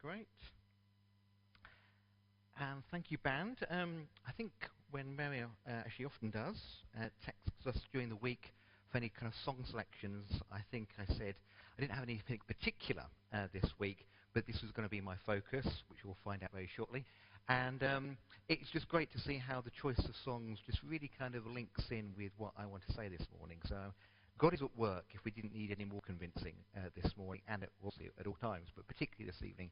Great. And thank you, band. I think when Mary, as she often does, texts us during the week for any kind of song selections, I think I said I didn't have anything particular this week, but this was going to be my focus, which we'll find out very shortly. And it's just great to see how the choice of songs just really kind of links in with what I want to say this morning. So God is at work if we didn't need any more convincing this morning, and also at all times, but particularly this evening,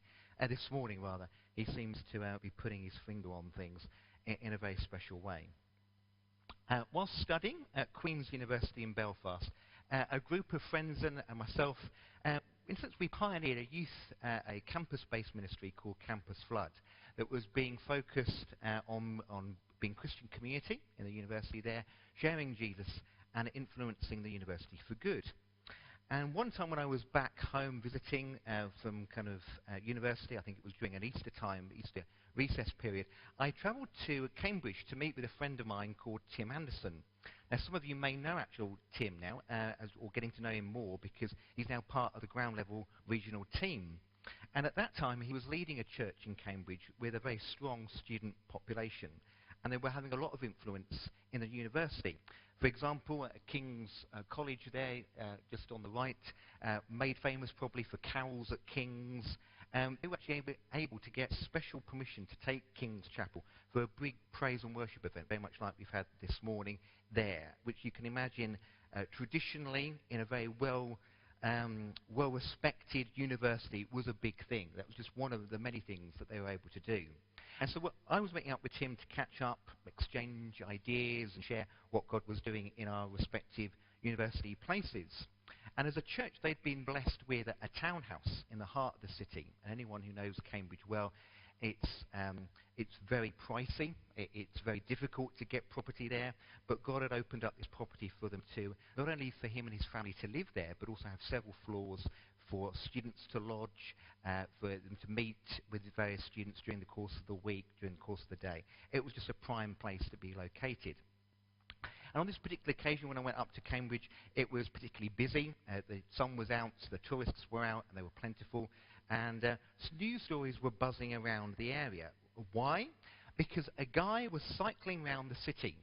this morning rather, he seems to be putting his finger on things in a very special way. Whilst studying at Queen's University in Belfast, a group of friends and myself, in a sense, we pioneered a campus-based ministry called Campus Flood that was being focused on being Christian community in the university there, sharing Jesus and influencing the university for good. And one time when I was back home visiting some kind of university, I think it was during an Easter time, Easter recess period, I travelled to Cambridge to meet with a friend of mine called Tim Anderson. Now, some of you may know actual Tim now, or getting to know him more, because he's now part of the ground level regional team. And at that time, he was leading a church in Cambridge with a very strong student population. And they were having a lot of influence in the university. For example, King's College there, just on the right, made famous probably for carols at King's. They were actually able to get special permission to take King's Chapel for a big praise and worship event, very much like we've had this morning there, which you can imagine traditionally in a very well-respected university was a big thing. That was just one of the many things that they were able to do. And so I was meeting up with Tim to catch up, exchange ideas, and share what God was doing in our respective university places. And as a church, they'd been blessed with a townhouse in the heart of the city. And anyone who knows Cambridge well, it's very pricey. It's very difficult to get property there. But God had opened up this property for them to, not only for him and his family to live there, but also have several floors for students to lodge, for them to meet with various students during the course of the week, during the course of the day. It was just a prime place to be located. And on this particular occasion, when I went up to Cambridge, it was particularly busy. The sun was out, the tourists were out, and they were plentiful. And news stories were buzzing around the area. Why? Because a guy was cycling around the city,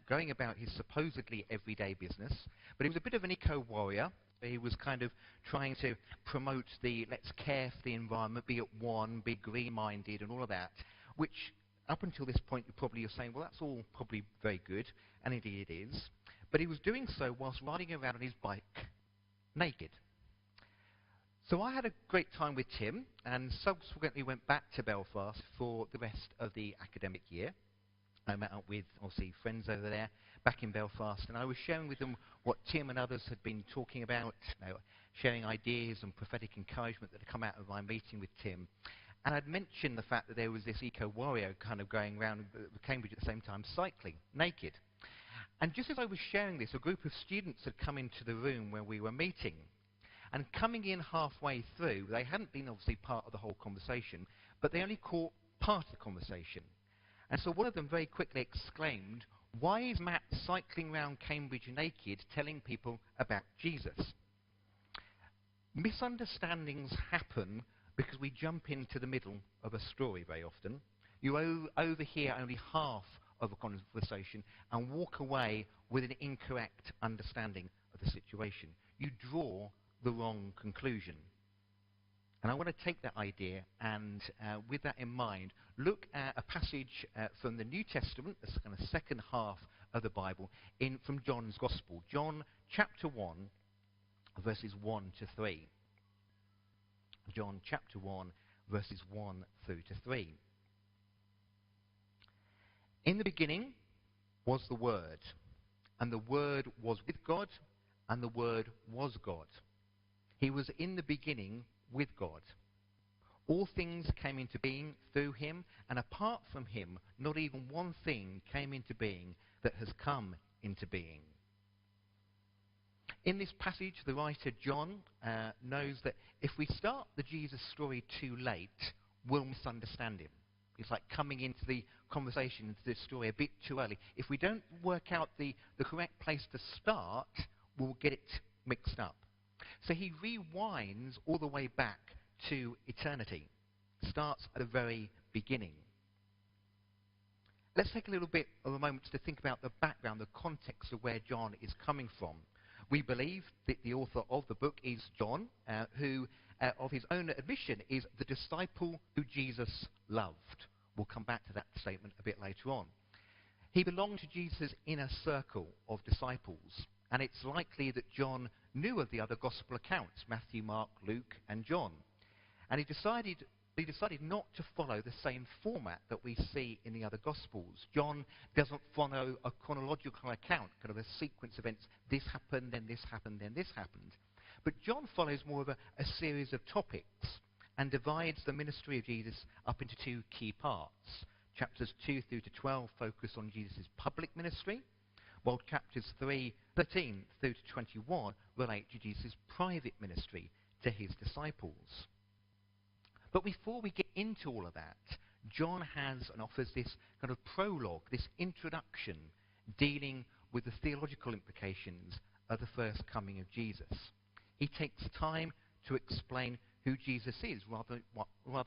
going about his supposedly everyday business, but he was a bit of an eco-warrior. He was kind of trying to promote the let's care for the environment, be at one, be green-minded and all of that, which up until this point you're saying, well, that's all probably very good, and indeed it is. But he was doing so whilst riding around on his bike naked. So I had a great time with Tim, and subsequently went back to Belfast for the rest of the academic year. I met up with, obviously, friends over there back in Belfast, and I was sharing with them what Tim and others had been talking about, sharing ideas and prophetic encouragement that had come out of my meeting with Tim. And I'd mentioned the fact that there was this eco-warrior kind of going around Cambridge at the same time, cycling, naked. And just as I was sharing this, a group of students had come into the room where we were meeting. And coming in halfway through, they hadn't been obviously part of the whole conversation, but they only caught part of the conversation. And so one of them very quickly exclaimed, "Why is Matt cycling around Cambridge naked telling people about Jesus?" Misunderstandings happen because we jump into the middle of a story very often. You overhear only half of a conversation and walk away with an incorrect understanding of the situation. You draw the wrong conclusion. And I want to take that idea and, with that in mind, look at a passage from the New Testament, the kind of second half of the Bible, from John's Gospel. John chapter 1, verses 1 to 3. John chapter 1, verses 1 through to 3. In the beginning was the Word, and the Word was with God, and the Word was God. He was in the beginning with God. All things came into being through him, and apart from him, not even one thing came into being that has come into being. In this passage, the writer John knows that if we start the Jesus story too late, we'll misunderstand him. It's like coming into the conversation, into the story a bit too early. If we don't work out the correct place to start, we'll get it mixed up. So he rewinds all the way back to eternity. starts at the very beginning. Let's take a little bit of a moment to think about the background, the context of where John is coming from. We believe that the author of the book is John, who, of his own admission, is the disciple who Jesus loved. We'll come back to that statement a bit later on. He belonged to Jesus' inner circle of disciples, and it's likely that John knew of the other gospel accounts, Matthew, Mark, Luke, and John. And he decided not to follow the same format that we see in the other Gospels. John doesn't follow a chronological account, kind of a sequence of events. This happened, then this happened, then this happened. But John follows more of a series of topics and divides the ministry of Jesus up into two key parts. Chapters 2 through to 12 focus on Jesus' public ministry, while chapters 13 through to 21 relate to Jesus' private ministry to his disciples. But before we get into all of that, John has and offers this kind of prologue, this introduction, dealing with the theological implications of the first coming of Jesus. He takes time to explain who Jesus is, rather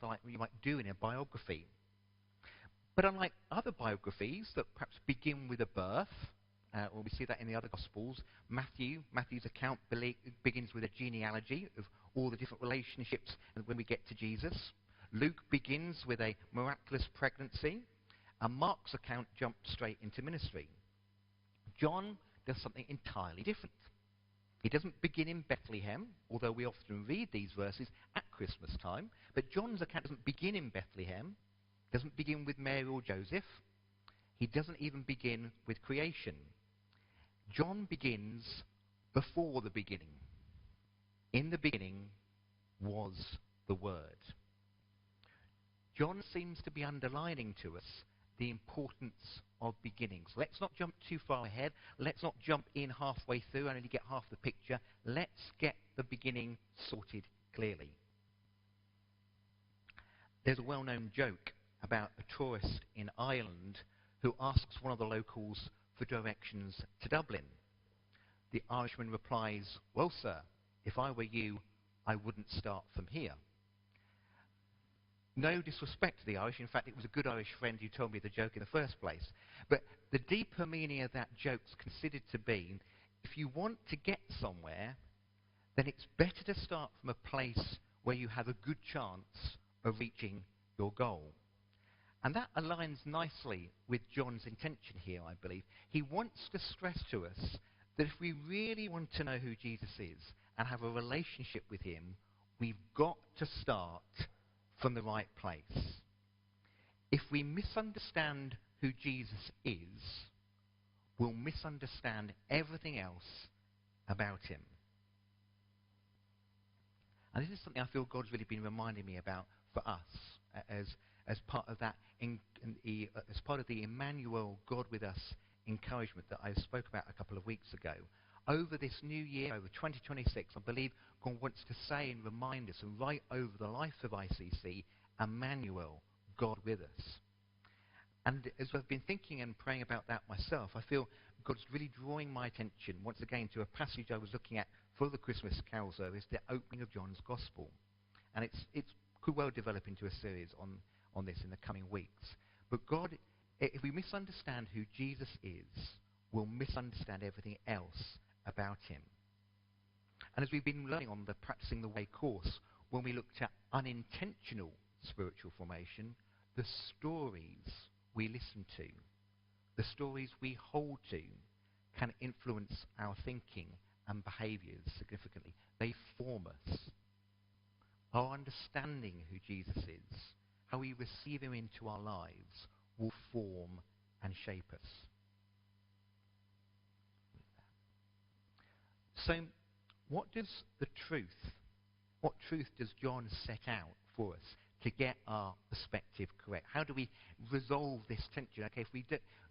like you might do in a biography. But unlike other biographies that perhaps begin with a birth, or we see that in the other Gospels, Matthew's account begins with a genealogy of all the different relationships when we get to Jesus. Luke begins with a miraculous pregnancy, and Mark's account jumps straight into ministry. John does something entirely different. He doesn't begin in Bethlehem, although we often read these verses at Christmas time, but John's account doesn't begin in Bethlehem, doesn't begin with Mary or Joseph. He doesn't even begin with creation. John begins before the beginning. In the beginning was the Word. John seems to be underlining to us the importance of beginnings. Let's not jump too far ahead. Let's not jump in halfway through and only get half the picture. Let's get the beginning sorted clearly. There's a well-known joke about a tourist in Ireland who asks one of the locals for directions to Dublin. The Irishman replies, "Well, sir, if I were you, I wouldn't start from here." No disrespect to the Irish. In fact, it was a good Irish friend who told me the joke in the first place. But the deeper meaning of that joke's considered to be, if you want to get somewhere, then it's better to start from a place where you have a good chance of reaching your goal. And that aligns nicely with John's intention here, I believe. He wants to stress to us that if we really want to know who Jesus is and have a relationship with him, we've got to start from the right place. If we misunderstand who Jesus is, we'll misunderstand everything else about him. And this is something I feel God's really been reminding me about for us as part of that, as part of the Emmanuel, God with us encouragement that I spoke about a couple of weeks ago. Over this new year, over 2026, I believe God wants to say and remind us, and write over the life of ICC, Emmanuel, God with us. And as I've been thinking and praying about that myself, I feel God's really drawing my attention once again to a passage I was looking at for the Christmas Carol service, the opening of John's Gospel. And it could well develop into a series on this in the coming weeks. But God, if we misunderstand who Jesus is, we'll misunderstand everything else about him. And as we've been learning on the Practicing the Way course, when we looked at unintentional spiritual formation, the stories we listen to, the stories we hold to, can influence our thinking and behaviours significantly. They form us. Our understanding who Jesus is, how we receive him into our lives, will form and shape us. So, what truth does John set out for us to get our perspective correct? How do we resolve this tension? Okay,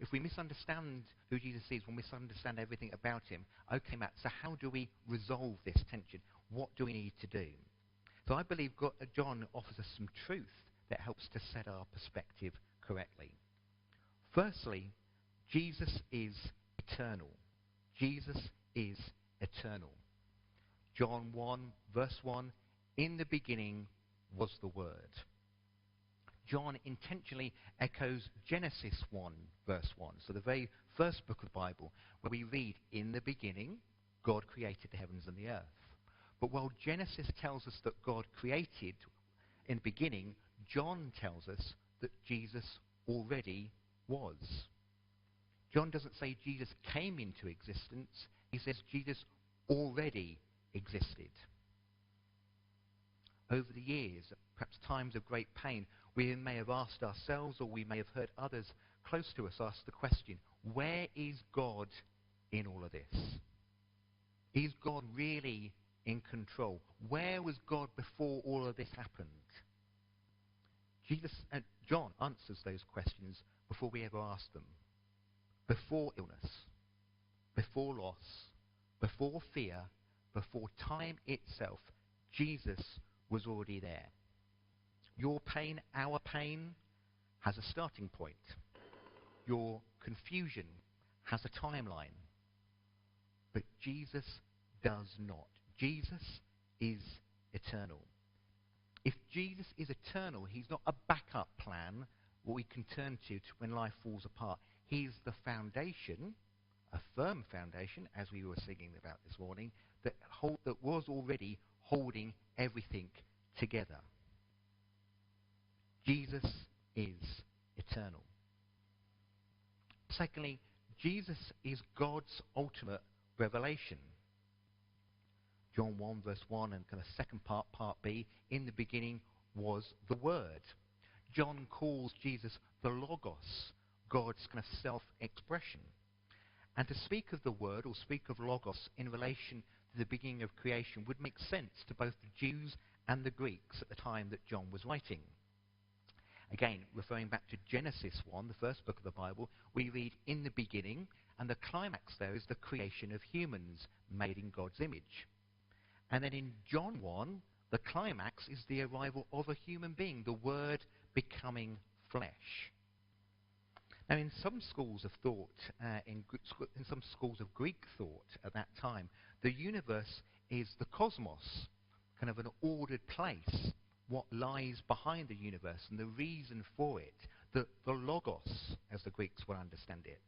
if we misunderstand who Jesus is, we'll misunderstand everything about him. Okay, Matt, so how do we resolve this tension? What do we need to do? So I believe John offers us some truth that helps to set our perspective correctly. Firstly, Jesus is eternal. Jesus is eternal. John 1, verse 1, in the beginning was the Word. John intentionally echoes Genesis 1, verse 1, so the very first book of the Bible, where we read, "In the beginning, God created the heavens and the earth." But while Genesis tells us that God created in the beginning, John tells us that Jesus already was. John doesn't say Jesus came into existence. He says Jesus already existed. Over the years, perhaps times of great pain, we may have asked ourselves, or we may have heard others close to us ask the question, where is God in all of this? Is God really in control? Where was God before all of this happened? John answers those questions before we ever ask them. Before illness, before loss, before fear, before time itself, Jesus was already there. Your pain, our pain, has a starting point. Your confusion has a timeline. But Jesus does not. Jesus is eternal. If Jesus is eternal, he's not a backup plan what we can turn to when life falls apart. He's the foundation, a firm foundation, as we were singing about this morning, that was already holding everything together. Jesus is eternal. Secondly, Jesus is God's ultimate revelation. John 1 verse 1 and kind of second part B, in the beginning was the Word. John calls Jesus the Logos, God's kind of self-expression. And to speak of the Word or speak of Logos in relation to the beginning of creation would make sense to both the Jews and the Greeks at the time that John was writing. Again, referring back to Genesis 1, the first book of the Bible, we read, "In the beginning," and the climax there is the creation of humans made in God's image. And then in John 1, the climax is the arrival of a human being, the Word becoming flesh. Now, in some schools of thought, in some schools of Greek thought at that time, the universe is the cosmos, kind of an ordered place, what lies behind the universe and the reason for it, the logos, as the Greeks would understand it.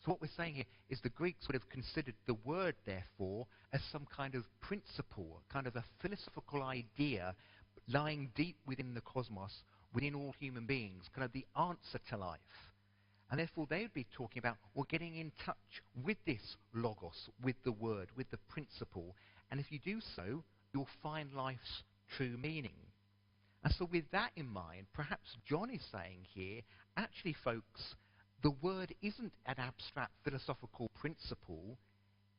So what we're saying here is the Greeks would have considered the Word, therefore, as some kind of principle, kind of a philosophical idea lying deep within the cosmos, within all human beings, kind of the answer to life. And therefore they would be talking about, well, getting in touch with this logos, with the Word, with the principle. And if you do so, you'll find life's true meaning. And so with that in mind, perhaps John is saying here, actually, folks, the Word isn't an abstract philosophical principle,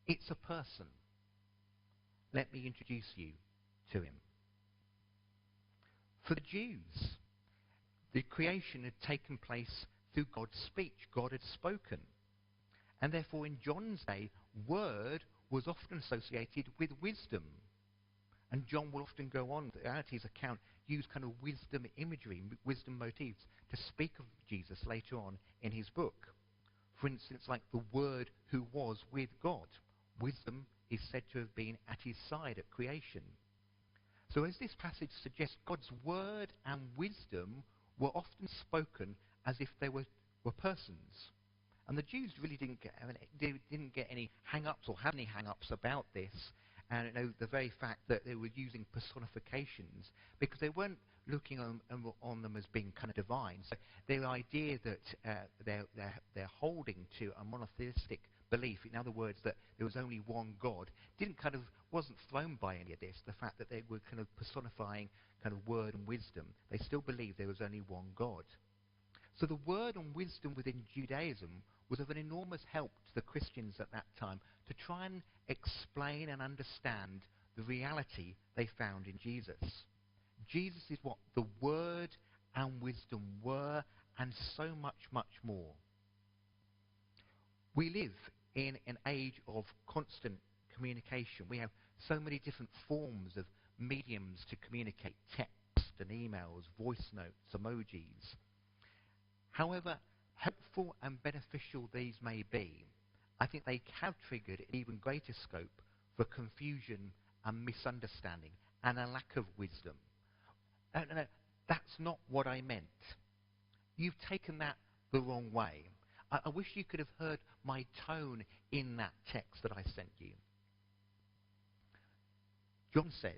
it's a person. Let me introduce you to him. For the Jews, the creation had taken place through God's speech. God had spoken. And therefore in John's day, Word was often associated with wisdom. And John will often go on, throughout his account, use kind of wisdom imagery, wisdom motifs, to speak of Jesus later on in his book. For instance, like the Word who was with God. Wisdom is said to have been at his side at creation. So as this passage suggests, God's Word and wisdom were often spoken as if they were persons. And the Jews really didn't get any hang-ups or have any hang-ups about this. And the very fact that they were using personifications, because they weren't looking on them as being kind of divine. So their idea that they're holding to a monotheistic belief, in other words, that there was only one God, wasn't thrown by any of this. The fact that they were kind of personifying kind of Word and wisdom, they still believed there was only one God. So the Word and wisdom within Judaism was of an enormous help to the Christians at that time to try and explain and understand the reality they found in Jesus. Jesus is what the Word and wisdom were, and so much, much more. We live in an age of constant communication. We have so many different forms of mediums to communicate, text and emails, voice notes, emojis. However helpful and beneficial these may be, I think they have triggered an even greater scope for confusion and misunderstanding and a lack of wisdom. That's not what I meant. You've taken that the wrong way. I wish you could have heard my tone in that text that I sent you. John says,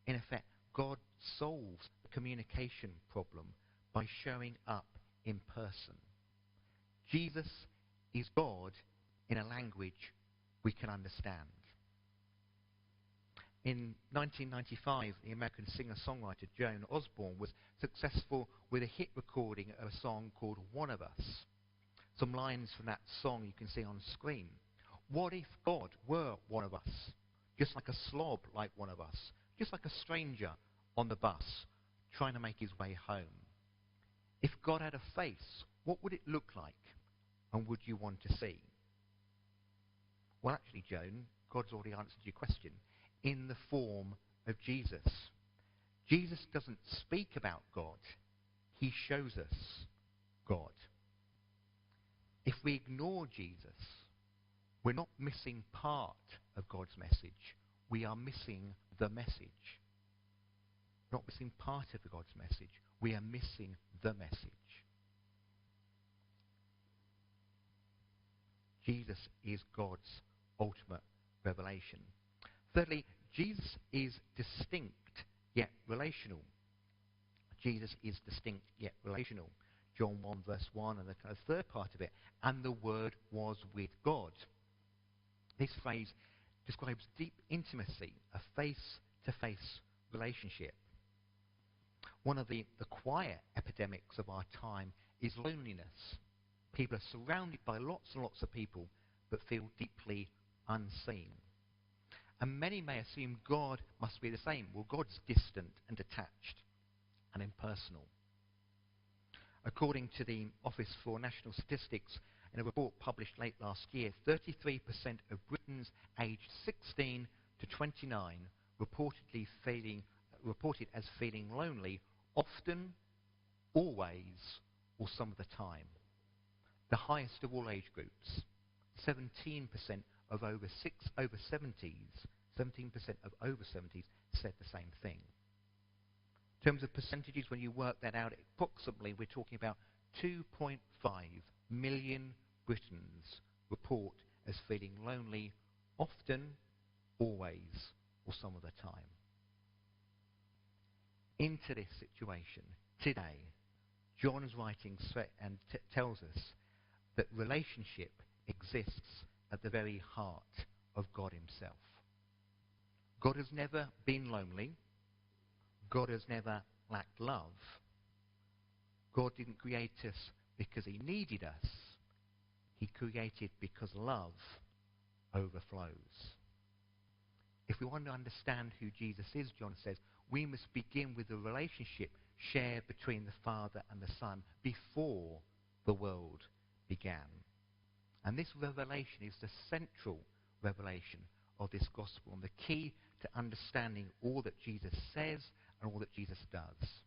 in effect, God solves the communication problem by showing up in person. Jesus is God in a language we can understand. In 1995, the American singer-songwriter Joan Osborne was successful with a hit recording of a song called One of Us. Some lines from that song you can see on screen. What if God were one of us? Just like a slob like one of us. Just like a stranger on the bus trying to make his way home. If God had a face, what would it look like? And would you want to see? Well, actually, Joan, God's already answered your question. In the form of Jesus. Jesus doesn't speak about God. He shows us God. If we ignore Jesus, we're not missing part of God's message. We are missing the message. Not missing part of God's message. We are missing the message. Jesus is God's ultimate revelation. Thirdly, Jesus is distinct yet relational. Jesus is distinct yet relational. John 1 verse 1 and the kind of third part of it. And the Word was with God. This phrase describes deep intimacy, a face-to-face relationship. One of the quiet epidemics of our time is loneliness. People are surrounded by lots and lots of people but feel deeply unseen. And many may assume God must be the same. Well, God's distant and detached and impersonal. According to the Office for National Statistics, in a report published late last year, 33% of Britons aged 16 to 29 reported as feeling lonely often, always, or some of the time. The highest of all age groups. 17% of over 70s said the same thing. In terms of percentages, when you work that out, approximately we're talking about 2.5 million Britons report as feeling lonely often, always, or some of the time. Into this situation, today, John's writing tells us that relationship exists at the very heart of God himself. God has never been lonely. God has never lacked love. God didn't create us because he needed us. He created because love overflows. If we want to understand who Jesus is, John says, we must begin with the relationship shared between the Father and the Son before the world began. And this revelation is the central revelation of this gospel and the key to understanding all that Jesus says and all that Jesus does.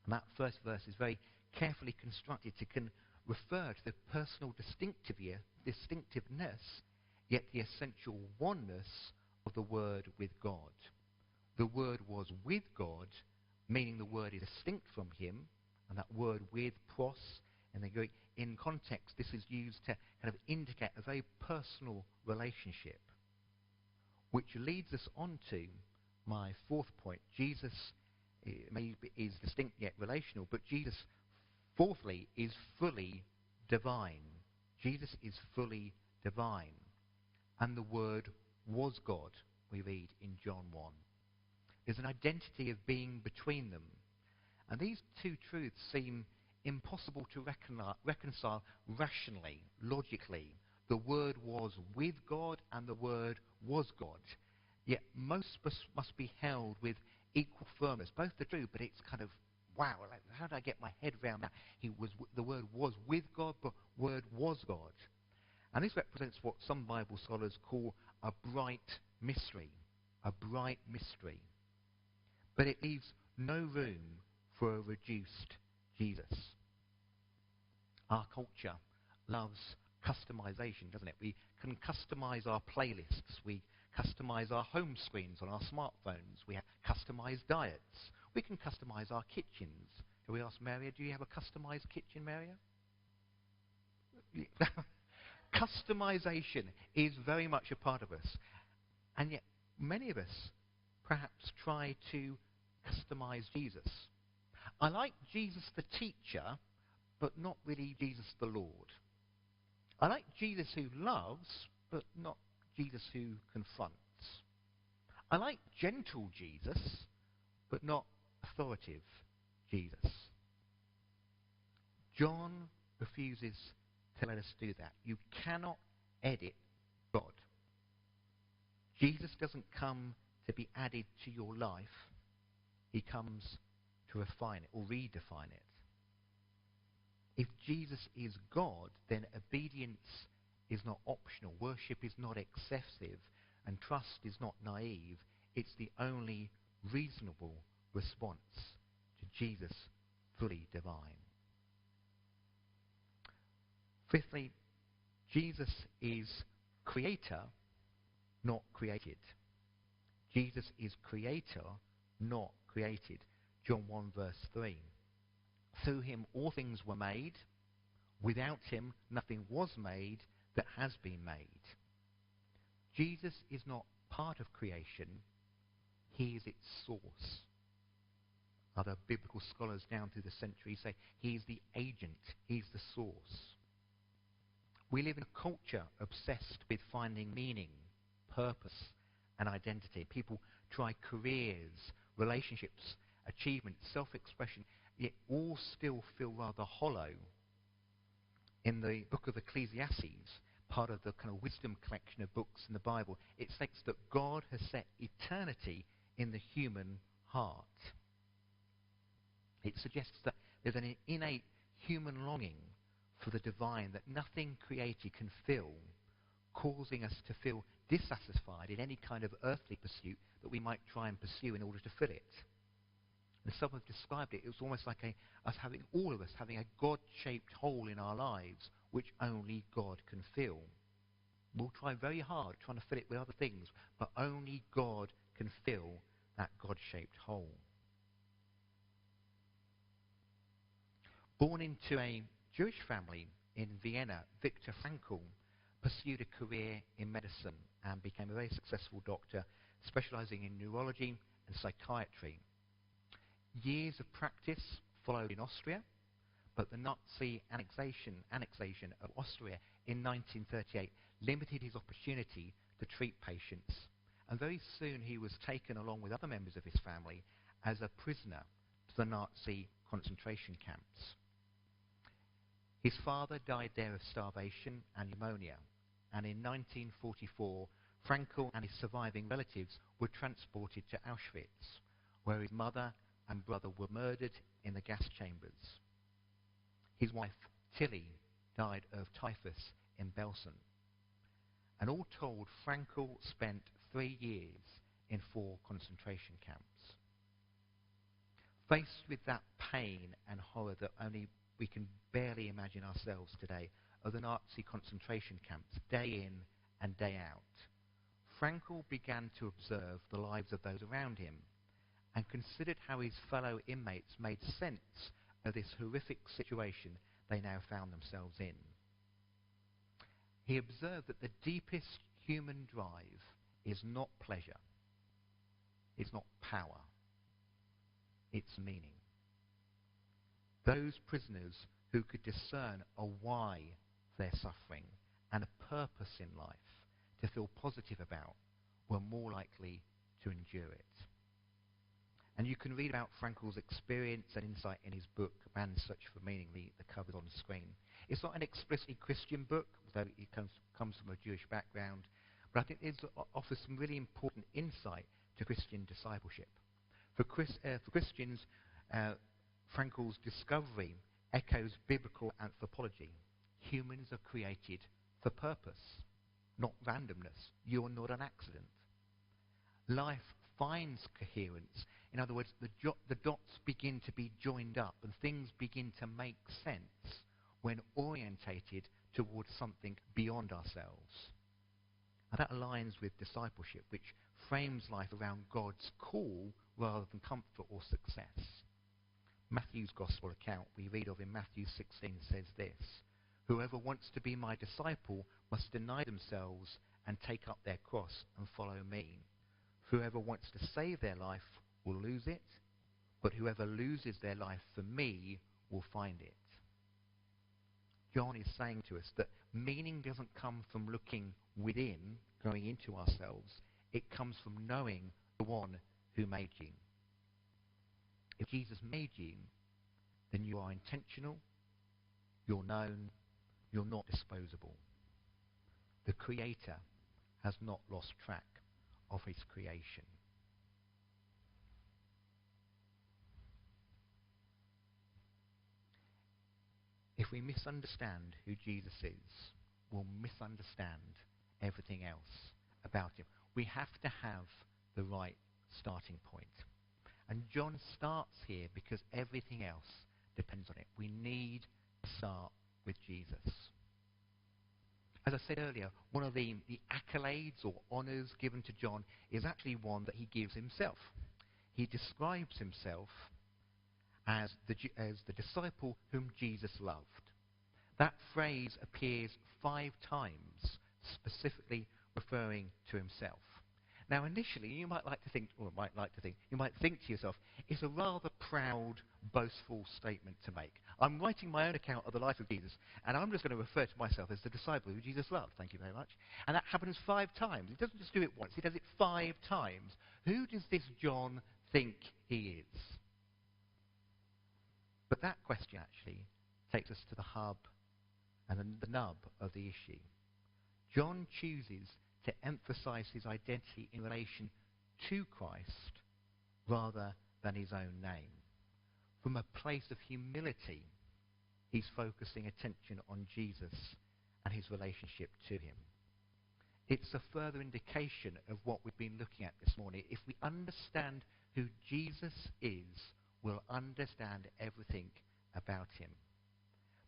And that first verse is very carefully constructed to refer to the personal distinctiveness, yet the essential oneness of the Word with God. The Word was with God, meaning the Word is distinct from him, and that word with, pros, in the Greek, in context, this is used to kind of indicate a very personal relationship. Which leads us on to my fourth point. Jesus is distinct yet relational, but Jesus, fourthly, is fully divine. Jesus is fully divine. And the Word was God, we read in John 1. There's an identity of being between them. And these two truths seem impossible to reconcile rationally, logically. The Word was with God and the Word was God. Yet most must be held with equal firmness. Both are true, but it's kind of, wow, how do I get my head around that? The Word was with God, but Word was God. And this represents what some Bible scholars call a bright mystery. A bright mystery. But it leaves no room for a reduced Jesus. Our culture loves customization, doesn't it? We can customize our playlists. We customize our home screens on our smartphones. We have customized diets. We can customize our kitchens. So we ask Maria, do you have a customized kitchen, Maria? Customization is very much a part of us. And yet, many of us perhaps try to customize Jesus. I like Jesus the teacher, but not really Jesus the Lord. I like Jesus who loves, but not Jesus who confronts. I like gentle Jesus, but not authoritative Jesus. John refuses to let us do that. You cannot edit God. Jesus doesn't come to be added to your life. He comes to refine it or redefine it. If Jesus is God, then obedience is not optional. Worship is not excessive. And trust is not naive. It's the only reasonable response to Jesus, fully divine. Fifthly, Jesus is creator, not created. Jesus is creator, not created. John 1 verse 3. Through him all things were made. Without him nothing was made that has been made. Jesus is not part of creation. He is its source. Other biblical scholars down through the centuries say he is the agent. He's the source. We live in a culture obsessed with finding meaning, purpose, and identity. People try careers, relationships, achievement, self-expression, yet all still feel rather hollow. In the book of Ecclesiastes, part of the kind of wisdom collection of books in the Bible, it states that God has set eternity in the human heart. It suggests that there's an innate human longing for the divine that nothing created can fill, causing us to feel dissatisfied in any kind of earthly pursuit that we might try and pursue in order to fill it. And some have described it, it was almost like all of us having a God-shaped hole in our lives which only God can fill. We'll try very hard trying to fill it with other things, but only God can fill that God-shaped hole. Born into a Jewish family in Vienna, Viktor Frankl pursued a career in medicine and became a very successful doctor, specializing in neurology and psychiatry. Years of practice followed in Austria, but the Nazi annexation of Austria in 1938 limited his opportunity to treat patients, and very soon he was taken along with other members of his family as a prisoner to the Nazi concentration camps. His father died there of starvation and pneumonia, and in 1944 Frankl and his surviving relatives were transported to Auschwitz, where his mother and brother were murdered in the gas chambers. His wife, Tilly, died of typhus in Belsen. And all told, Frankl spent 3 years in 4 concentration camps. Faced with that pain and horror that only we can barely imagine ourselves today, of the Nazi concentration camps, day in and day out, Frankl began to observe the lives of those around him and considered how his fellow inmates made sense of this horrific situation they now found themselves in. He observed that the deepest human drive is not pleasure, it's not power, it's meaning. Those prisoners who could discern a why they're suffering and a purpose in life to feel positive about were more likely to endure it. And you can read about Frankl's experience and insight in his book, Man's Search for Meaning, the cover's on the screen. It's not an explicitly Christian book, though it comes from a Jewish background, but I think it offers some really important insight to Christian discipleship. For Christians, Frankl's discovery echoes biblical anthropology. Humans are created for purpose, not randomness. You're not an accident. Life finds coherence. In other words, the dots begin to be joined up and things begin to make sense when orientated towards something beyond ourselves. And that aligns with discipleship, which frames life around God's call rather than comfort or success. Matthew's Gospel account we read of in Matthew 16 says this: "Whoever wants to be my disciple must deny themselves and take up their cross and follow me. Whoever wants to save their life will lose it, but whoever loses their life for me will find it." John is saying to us that meaning doesn't come from looking within, going into ourselves. It comes from knowing the one who made you. If Jesus made you, then you are intentional, you're known, you're not disposable. The Creator has not lost track of his creation. If we misunderstand who Jesus is, we'll misunderstand everything else about him. We have to have the right starting point. And John starts here because everything else depends on it. We need to start with Jesus. As I said earlier, one of the accolades or honours given to John is actually one that he gives himself. He describes himself as the disciple whom Jesus loved. That phrase appears 5 times, specifically referring to himself. Now, initially, you might think to yourself, it's a rather proud, boastful statement to make. I'm writing my own account of the life of Jesus, and I'm just going to refer to myself as the disciple who Jesus loved. Thank you very much. And that happens 5 times. He doesn't just do it once, he does it 5 times. Who does this John think he is? But that question actually takes us to the hub and the nub of the issue. John chooses to emphasize his identity in relation to Christ rather than his own name. From a place of humility, he's focusing attention on Jesus and his relationship to him. It's a further indication of what we've been looking at this morning. If we understand who Jesus is, we'll understand everything about him.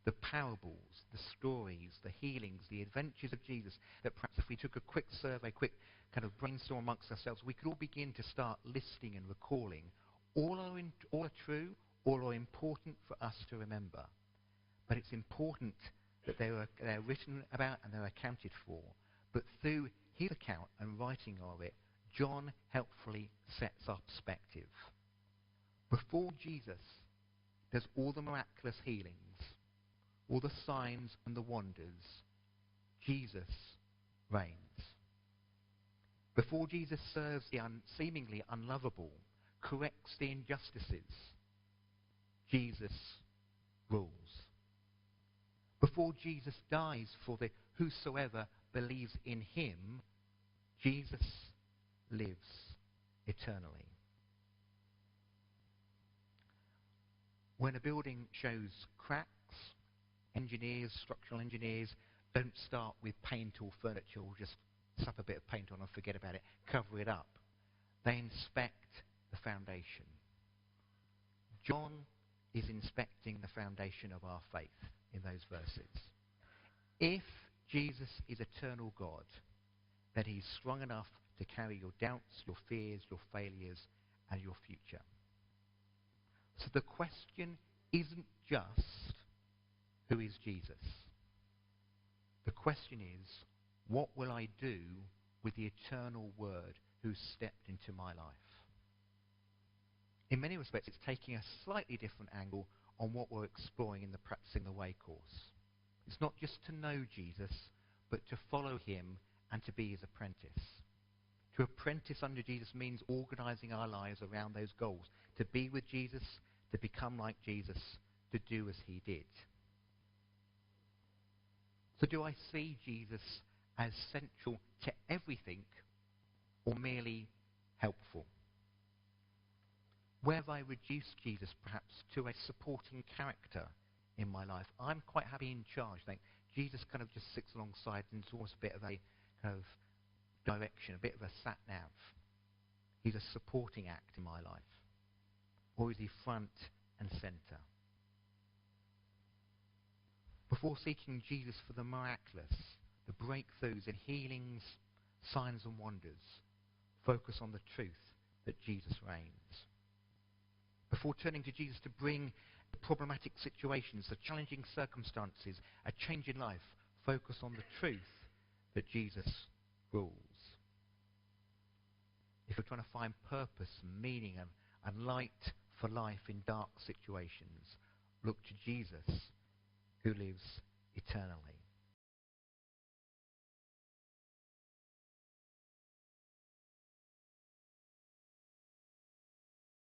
The parables, the stories, the healings, the adventures of Jesus, that perhaps if we took a quick survey, quick kind of brainstorm amongst ourselves, we could all begin to start listing and recalling. All are true, all are important for us to remember. But it's important that they're written about and they're accounted for. But through his account and writing of it, John helpfully sets our perspective. Before Jesus does all the miraculous healings, all the signs and the wonders, Jesus reigns. Before Jesus serves the seemingly unlovable, corrects the injustices, Jesus rules. Before Jesus dies for the whosoever believes in him, Jesus lives eternally. When a building shows cracks, structural engineers don't start with paint or furniture or just slap a bit of paint on and forget about it, cover it up. They inspect the foundation. John is inspecting the foundation of our faith in those verses. If Jesus is eternal God, then he's strong enough to carry your doubts, your fears, your failures, and your future. So the question isn't just, who is Jesus? The question is, what will I do with the eternal Word who stepped into my life? In many respects, it's taking a slightly different angle on what we're exploring in the Practicing the Way course. It's not just to know Jesus, but to follow him and to be his apprentice. To apprentice under Jesus means organizing our lives around those goals. To be with Jesus, to become like Jesus, to do as he did. So do I see Jesus as central to everything or merely helpful? Where have I reduced Jesus perhaps to a supporting character in my life? I'm quite happy in charge. I think Jesus kind of just sits alongside and it's almost a bit of a kind of direction, a bit of a sat-nav. He's a supporting act in my life. Or is he front and centre? Before seeking Jesus for the miraculous, the breakthroughs and healings, signs and wonders, focus on the truth that Jesus reigns. Before turning to Jesus to bring the problematic situations, the challenging circumstances, a change in life, focus on the truth that Jesus rules. If you're trying to find purpose and meaning and light for life in dark situations, look to Jesus, who lives eternally.